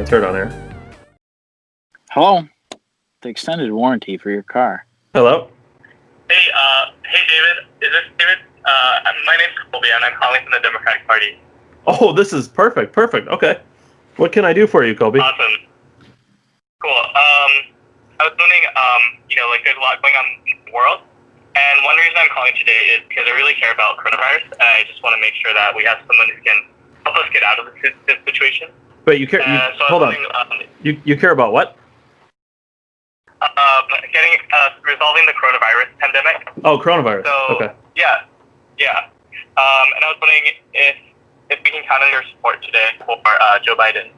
Let's turn it on there. Hello. The extended warranty for your car. Hello. Hey, David. Is this David? My name's Colby, and I'm calling from the Democratic Party. Oh, this is perfect. Perfect. Okay. What can I do for you, Colby? Awesome. Cool. I was wondering, there's a lot going on in the world, and one reason I'm calling today is because I really care about coronavirus, and I just want to make sure that we have someone who can help us get out of this situation. Wait, you care? Hold on. You care about what? Resolving the coronavirus pandemic. Oh, coronavirus. So, okay. Yeah. And I was wondering if we can count on your support today for Joe Biden.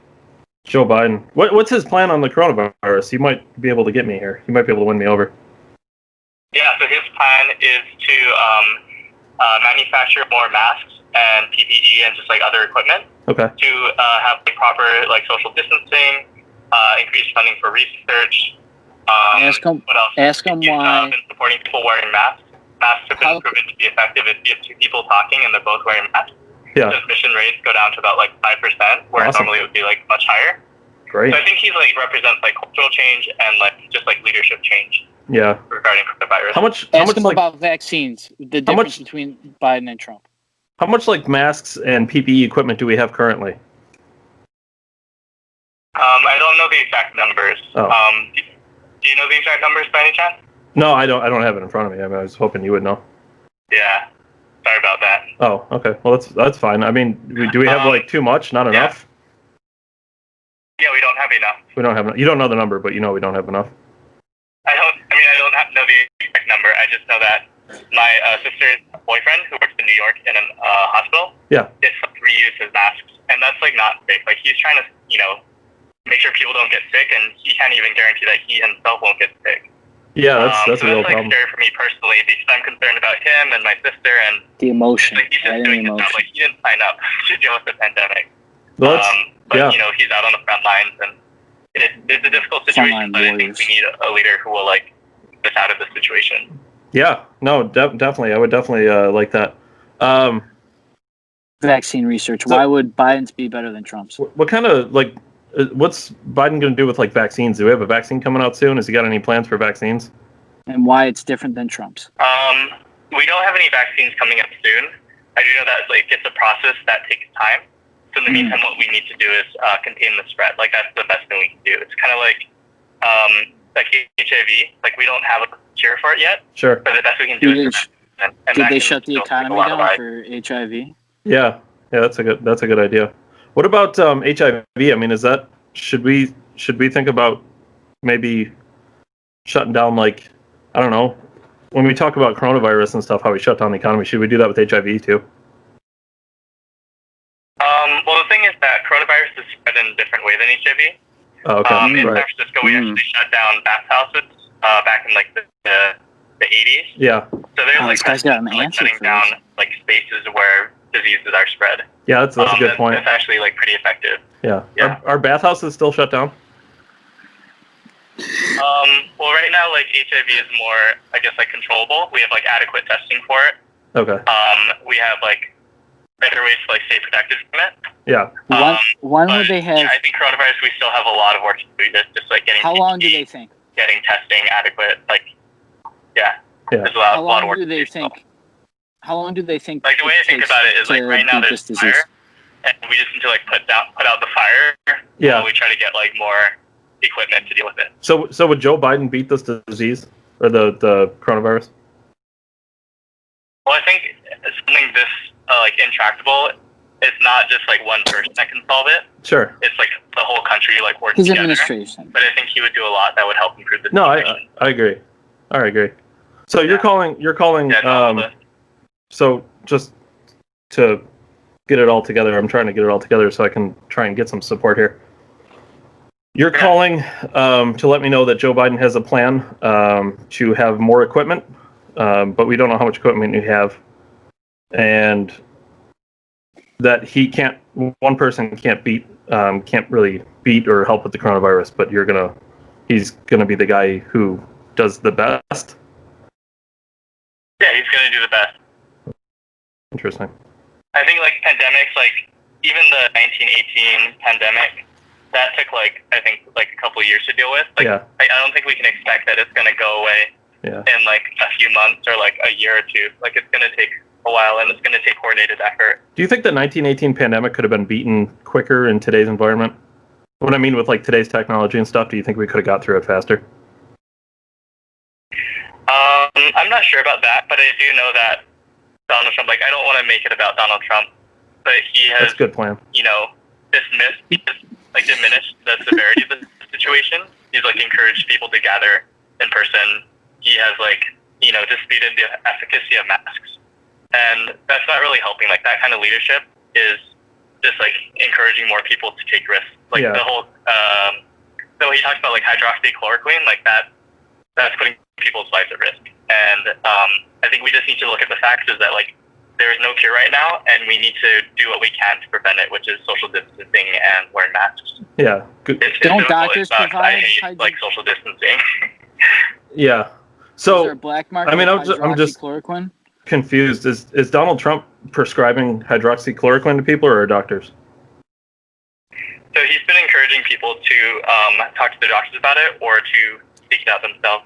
Joe Biden. What's his plan on the coronavirus? He might be able to get me here. He might be able to win me over. Yeah. So his plan is to manufacture more masks and PPE and just like other equipment. Okay. To have like proper like social distancing, increased funding for research. Ask him why. Been supporting people wearing masks. Masks have been proven to be effective if you have two people talking and they're both wearing masks. Yeah. Transmission rates go down to about like 5%, where normally it would be like much higher. Great. So I think he like represents like cultural change and like just like leadership change. Yeah. Regarding coronavirus. Ask him about vaccines. The difference between Biden and Trump. How much like masks and PPE equipment do we have currently? I don't know the exact numbers. Oh. Do you know the exact numbers by any chance? No, I don't have it in front of me. I mean, I was hoping you would know. Yeah. Sorry about that. Oh, okay. Well, that's fine. I mean, do we have like too much? Not enough? Yeah, we don't have enough. We don't have enough. You don't know the number, but you know we don't have enough. I don't know the exact number. I just know that my sister's boyfriend, who works in New York in a hospital, gets reuse his masks, and that's like not safe. Like he's trying to, make sure people don't get sick, and he can't even guarantee that he himself won't get sick. Yeah, that's a real problem. That's scary for me personally because I'm concerned about him and my sister and the emotion. Like, he's just doing his job. Like he didn't sign up to deal with the pandemic. Well, but he's out on the front lines, and it's a difficult situation. But I think we need a leader who will like get us out of this situation. Yeah, no, definitely. I would definitely like that. Vaccine research. Why would Biden's be better than Trump's? What kind of what's Biden going to do with like vaccines? Do we have a vaccine coming out soon? Has he got any plans for vaccines? And why it's different than Trump's? We don't have any vaccines coming up soon. I do know that like it's a process that takes time. So in the meantime, what we need to do is contain the spread. Like that's the best thing we can do. It's kind of like HIV. Like we don't have a cure for it yet. Sure. But the best we can do is did they shut the economy down for HIV? Yeah, that's a good idea. What about HIV? I mean, should we think about maybe shutting down, like, I don't know, when we talk about coronavirus and stuff, how we shut down the economy, should we do that with HIV too? Well, the thing is that coronavirus is spread in a different way than HIV. Oh, okay. In San Francisco, we actually shut down bathhouses back in like the 80s. Yeah. So there's like shutting down like spaces where diseases are spread. Yeah, that's a good point. It's actually like pretty effective. Yeah. Are bathhouses still shut down? Well, right now, like HIV is more, I guess, like controllable. We have like adequate testing for it. Okay. We have like better ways to like stay protected from it. Yeah. When would they have? Yeah, I think coronavirus, we still have a lot of work to do. Just like getting. How long do they think? Getting testing adequate, like, yeah. There's a lot of work. How long do they think? Like the way I think about it is like right now there's fire, and we just need to like put out the fire. Yeah. While we try to get like more equipment to deal with it. So would Joe Biden beat this disease or the coronavirus? Well, I think something this like intractable. It's not just like one person that can solve it. Sure. It's like the whole country like working together. His administration. But I think he would do a lot that would help improve the situation. I agree. I agree. So you're calling. So just to get it all together, I'm trying to get it all together so I can try and get some support here. You're calling to let me know that Joe Biden has a plan to have more equipment, but we don't know how much equipment you have, and that one person can't really beat or help with the coronavirus, but he's gonna be the guy who does the best. Yeah, he's gonna do the best. Interesting. I think like pandemics, like even the 1918 pandemic, that took I think a couple of years to deal with. I don't think we can expect that it's going to go away in a few months or a year or two. It's going to take a while, and it's going to take coordinated effort. Do you think the 1918 pandemic could have been beaten quicker in today's environment? What I mean with today's technology and stuff, do you think we could have got through it faster? I'm not sure about that, but I do know that Donald Trump, I don't want to make it about Donald Trump, but he has, that's a good plan. Diminished the severity of the situation. He's encouraged people to gather in person. He has disputed the efficacy of masks, and that's not really helping. That kind of leadership is just encouraging more people to take risks. The whole so he talks about hydroxychloroquine, that's putting people's lives at risk. And I think we just need to look at the facts is that there is no cure right now, and we need to do what we can to prevent it, which is social distancing and wearing masks. Yeah. Good. Don't doctors provide? I hate social distancing. Yeah. So is there a black market? I'm just confused. Is Donald Trump prescribing hydroxychloroquine to people or are doctors? So he's been encouraging people to talk to their doctors about it or to seek it out themselves.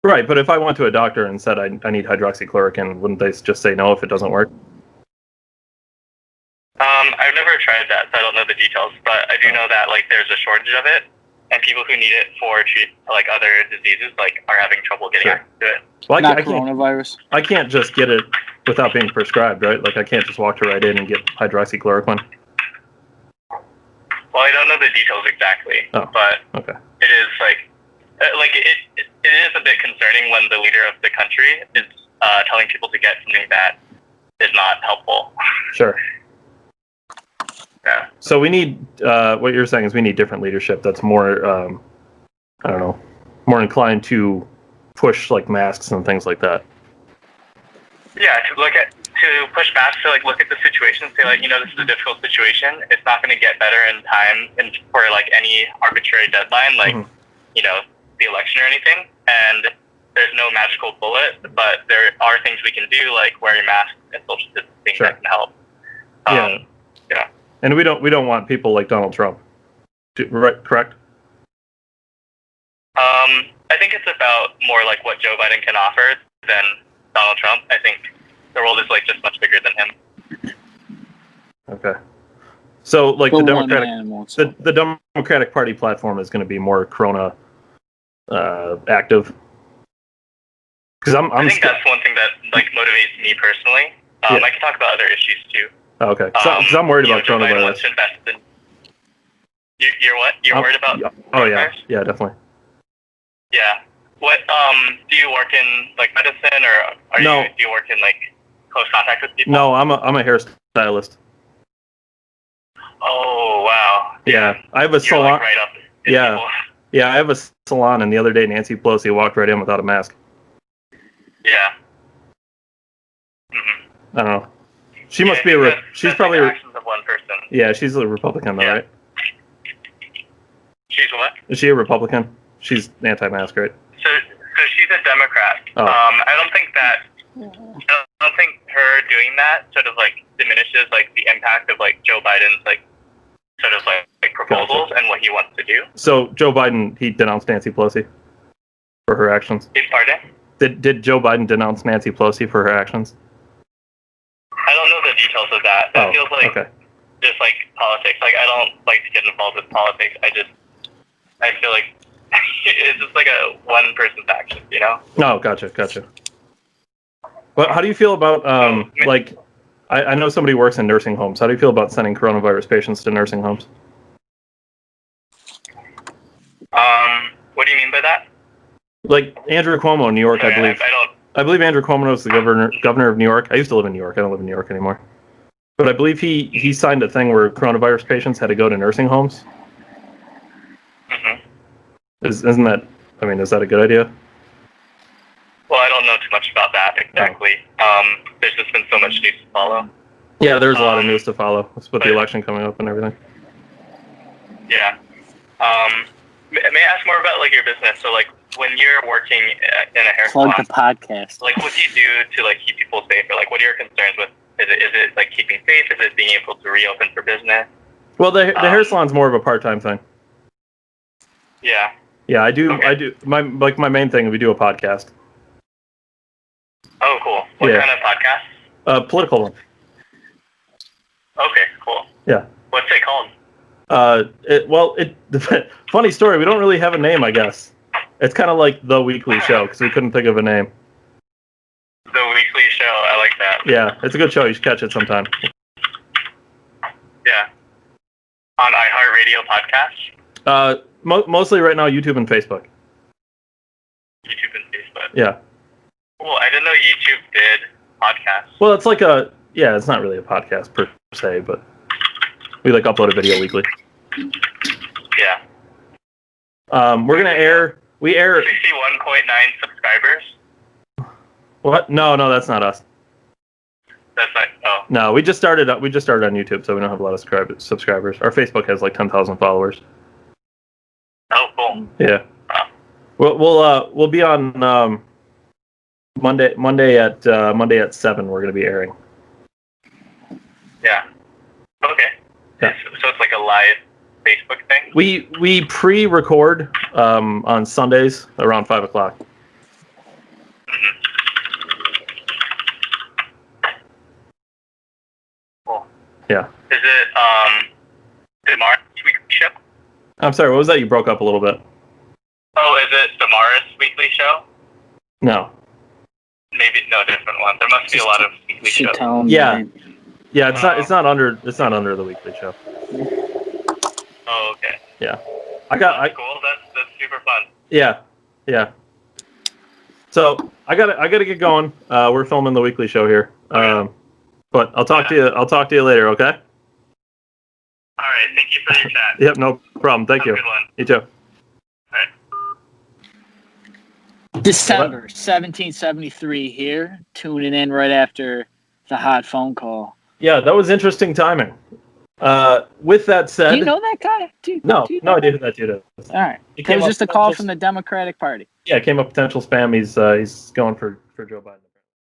Right, but if I went to a doctor and said I need hydroxychloroquine, wouldn't they just say no if it doesn't work? I've never tried that, so I don't know the details, but I do know that there's a shortage of it, and people who need it for other diseases are having trouble getting access to it. Well, Not coronavirus. I can't just get it without being prescribed, right? I can't just walk right in and get hydroxychloroquine. Well, I don't know the details exactly, but it is it is a bit concerning when the leader of the country is telling people to get something that is not helpful. Sure. Yeah. So we need what you're saying is we need different leadership that's more more inclined to push masks and things like that. Yeah, to push masks to look at the situation and say this is a difficult situation. It's not going to get better in time and for any arbitrary deadline the election or anything. And there's no magical bullet, but there are things we can do wearing masks and social distancing that can help. Yeah. And we don't want people like Donald Trump. Right? Correct. I think it's about more what Joe Biden can offer than Donald Trump. I think the world is just much bigger than him. Okay. So the Democratic Party platform is going to be more Corona active. Because I think that's one thing that motivates me personally. I can talk about other issues too. Oh, okay. Because I'm worried about coronavirus. Biden wants to invest in. You're what? You're worried about? Oh yeah, definitely. Yeah. What? Do you work in medicine, or do you work in close contact with people? No, I'm a hairstylist. Oh wow. Yeah, I have a salon. Right up. Yeah, I have a salon, and the other day Nancy Pelosi walked right in without a mask. Yeah. Mm-hmm. I don't know. She must be she's probably actions of one person. Yeah, she's a Republican though, right? She's what? Is she a Republican? She's anti-mask, right? So she's a Democrat. Oh. I don't think her doing that sort of diminishes the impact of Joe Biden's sort of proposals and what he wants to do. So Joe Biden, he denounced Nancy Pelosi for her actions. Pardon? Did Joe Biden denounce Nancy Pelosi for her actions? I don't know the details of that. That feels just politics. I don't like to get involved with politics. I feel it's just a one person's action, No, gotcha. But how do you feel about I know somebody works in nursing homes. How do you feel about sending coronavirus patients to nursing homes? What do you mean by that? Andrew Cuomo in New York, Sorry, I believe. I believe Andrew Cuomo is the governor of New York. I used to live in New York. I don't live in New York anymore. But I believe he signed a thing where coronavirus patients had to go to nursing homes. Mm-hmm. Isn't that? I mean, is that a good idea? Well, I don't know too much about that exactly. There's just been so much news to follow. Yeah, there's a lot of news to follow. With the election coming up and everything. Yeah. May I ask more about your business? So when you're working in a hair salon, plug the podcast. What do you do to keep people safe? Or what are your concerns with? Is it keeping safe? Is it being able to reopen for business? Well, the hair salon's more of a part-time thing. Yeah. Yeah, I do. Okay. I do. My main thing. We do a podcast. Oh, cool. What kind of podcast? Political one. Okay, cool. Yeah. What's it called? Funny story. We don't really have a name, I guess. It's kind of like The Weekly Show because we couldn't think of a name. The Weekly Show. I like that. Yeah, it's a good show. You should catch it sometime. Yeah. On iHeartRadio podcast? Mostly right now, YouTube and Facebook. YouTube and Facebook. Yeah. Cool. I didn't know YouTube did podcasts. Well, it's like it's not really a podcast per se, but we upload a video weekly. Yeah. We're gonna air. We air 61.9 subscribers. What? No, that's not us. That's not. Oh. No, we just started on YouTube, so we don't have a lot of subscribers. Our Facebook has 10,000 followers. Oh, cool. Yeah. We'll be on Monday at 7. We're gonna be airing. Yeah. Okay. Yeah. So it's like a live Facebook thing. We pre-record on Sundays around 5 o'clock. Mm-hmm. Cool. Yeah. Is it Damaris weekly show? I'm sorry. What was that? You broke up a little bit. Oh, is it Damaris weekly show? No. Maybe no, different one. There must be a lot of weekly shows. Yeah. Yeah, it's not under the weekly show. Oh, okay. Yeah. That's cool. That's super fun. Yeah. So I gotta get going. We're filming the weekly show here. But I'll talk to you later, okay? All right. Thank you for your chat. Yep, no problem. Thank you. Have a good one. You too. All right. December 1773 here, tuning in right after the hot phone call. Yeah, that was interesting timing. With that said, Do you know that guy? No idea who that dude is. All right. It It was just a call from the Democratic Party. Yeah, it came up potential spam. He's going for Joe Biden.